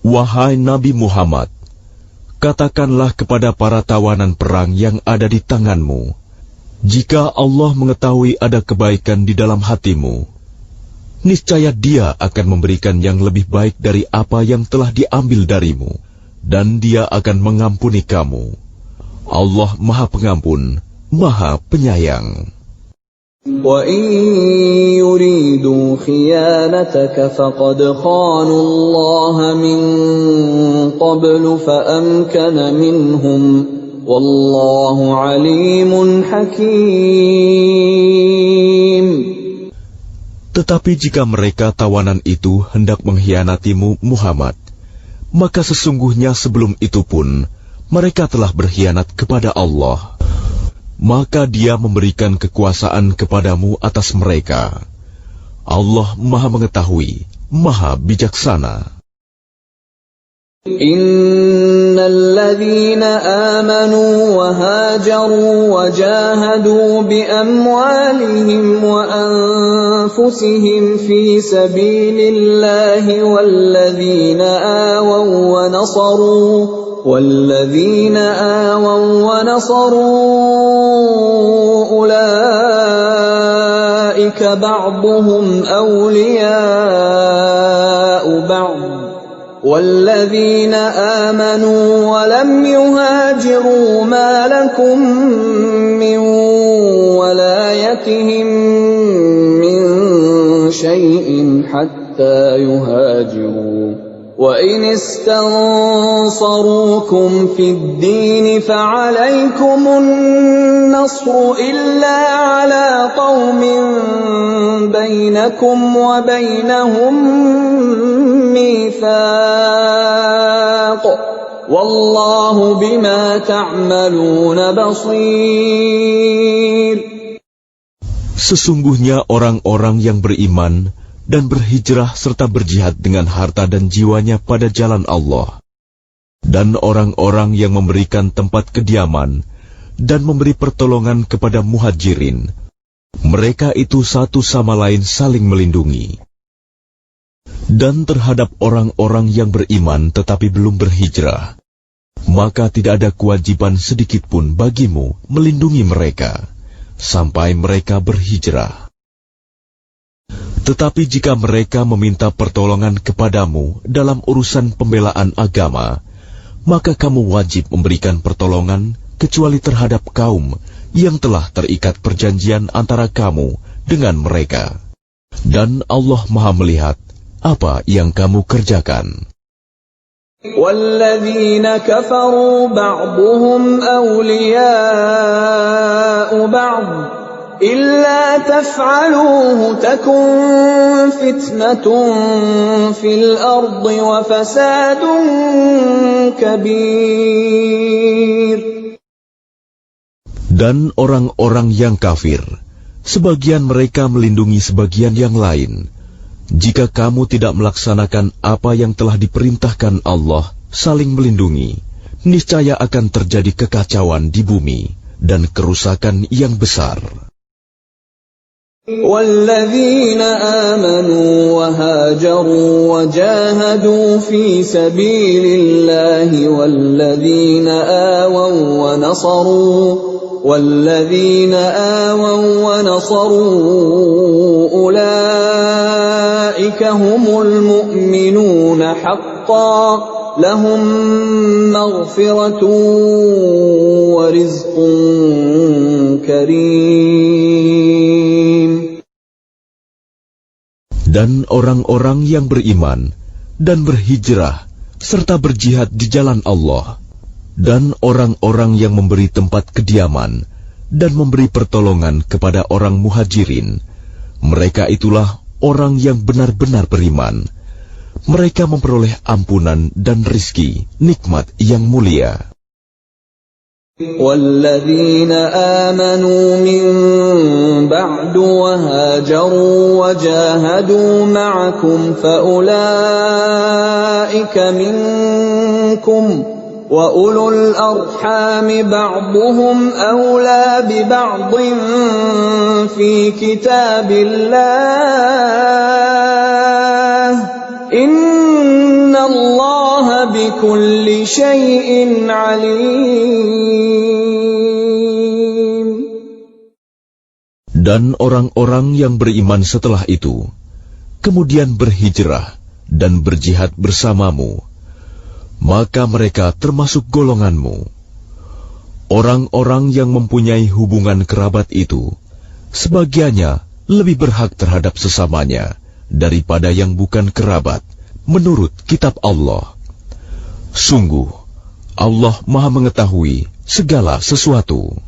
Wahai Nabi Muhammad, katakanlah kepada para tawanan perang yang ada di tanganmu, jika Allah mengetahui ada kebaikan di dalam hatimu, niscaya Dia akan memberikan yang lebih baik dari apa yang telah diambil darimu, dan Dia akan mengampuni kamu. Allah Maha Pengampun, Maha Penyayang. وَإِن يُرِيدُوا خِيَانَتَكَ فَقَدْ خَانُوا اللَّهَ مِن قَبْلُ فَأَمْكَنَ مِنْهُمْ وَاللَّهُ عَلِيمٌ حَكِيمٌ. Tetapi jika mereka tawanan itu hendak mengkhianatimu Muhammad, maka sesungguhnya sebelum itu pun mereka telah berkhianat kepada Allah. Maka Dia memberikan kekuasaan kepadamu atas mereka. Allah Maha Mengetahui, Maha Bijaksana. Innal ladzina amanu wa hajaru wa jahadu bi amwalihim wa anfusihim fi sabilillahi والذين آووا ونصروا أولئك بعضهم أولياء بعض والذين آمنوا ولم يهاجروا ما لكم من ولايتهم من شيء حتى يهاجروا وَإِنِ اسْتَنصَرُوكُمْ فِي الدِّينِ فَعَلَيْكُمُ النَّصْرُ إِلَّا عَلَى قَوْمٍ بَيْنَكُمْ وَبَيْنَهُم مِّيثَاقٌ وَاللَّهُ بِمَا تَعْمَلُونَ بَصِيرٌ. Sesungguhnya orang-orang yang beriman dan berhijrah serta berjihad dengan harta dan jiwanya pada jalan Allah, dan orang-orang yang memberikan tempat kediaman dan memberi pertolongan kepada muhajirin, mereka itu satu sama lain saling melindungi. Dan terhadap orang-orang yang beriman tetapi belum berhijrah, maka tidak ada kewajiban sedikitpun bagimu melindungi mereka sampai mereka berhijrah. Tetapi jika mereka meminta pertolongan kepadamu dalam urusan pembelaan agama, maka kamu wajib memberikan pertolongan kecuali terhadap kaum yang telah terikat perjanjian antara kamu dengan mereka. Dan Allah Maha melihat apa yang kamu kerjakan. وَالَّذِينَ كَفَرُوا بَعْضُهُمْ أَوْلِيَاءُ بَعْضٍ إِلَّا تَفْعَلُوهُ تَكُنْ فِتْنَةٌ فِي الْأَرْضِ وَفَسَادٌ كَبِيرٌ. Dan orang-orang yang kafir, sebagian mereka melindungi sebagian yang lain. Jika kamu tidak melaksanakan apa yang telah diperintahkan Allah, saling melindungi, niscaya akan terjadi kekacauan di bumi dan kerusakan yang besar. وَالَّذِينَ آمَنُوا وَهَاجَرُوا وَجَاهَدُوا فِي سَبِيلِ اللَّهِ وَالَّذِينَ آوَوا وَنَصَرُوا أُولَئِكَ هُمُ الْمُؤْمِنُونَ حَقًّا لَهُم مَّغْفِرَةٌ وَرِزْقٌ كَرِيمٌ. Dan orang-orang yang beriman dan berhijrah serta berjihad di jalan Allah, dan orang-orang yang memberi tempat kediaman dan memberi pertolongan kepada orang muhajirin, mereka itulah orang yang benar-benar beriman. Mereka memperoleh ampunan dan rizki, nikmat yang mulia. وَالَّذِينَ آمَنُوا مِن بَعْدُ وَهَاجَرُوا وَجَاهَدُوا مَعَكُمْ فَأُولَئِكَ مِنكُمْ وَأُولُو الْأَرْحَامِ بَعْضُهُمْ أَوْلَى بِبَعْضٍ فِي كِتَابِ اللَّهِ إِنَّ اللَّهَ بِكُلِّ شَيْءٍ عَلِيمٌ. Dan orang-orang yang beriman setelah itu, kemudian berhijrah dan berjihad bersamamu, maka mereka termasuk golonganmu. Orang-orang yang mempunyai hubungan kerabat itu, sebagiannya lebih berhak terhadap sesamanya daripada yang bukan kerabat, menurut kitab Allah. Sungguh, Allah Maha mengetahui segala sesuatu.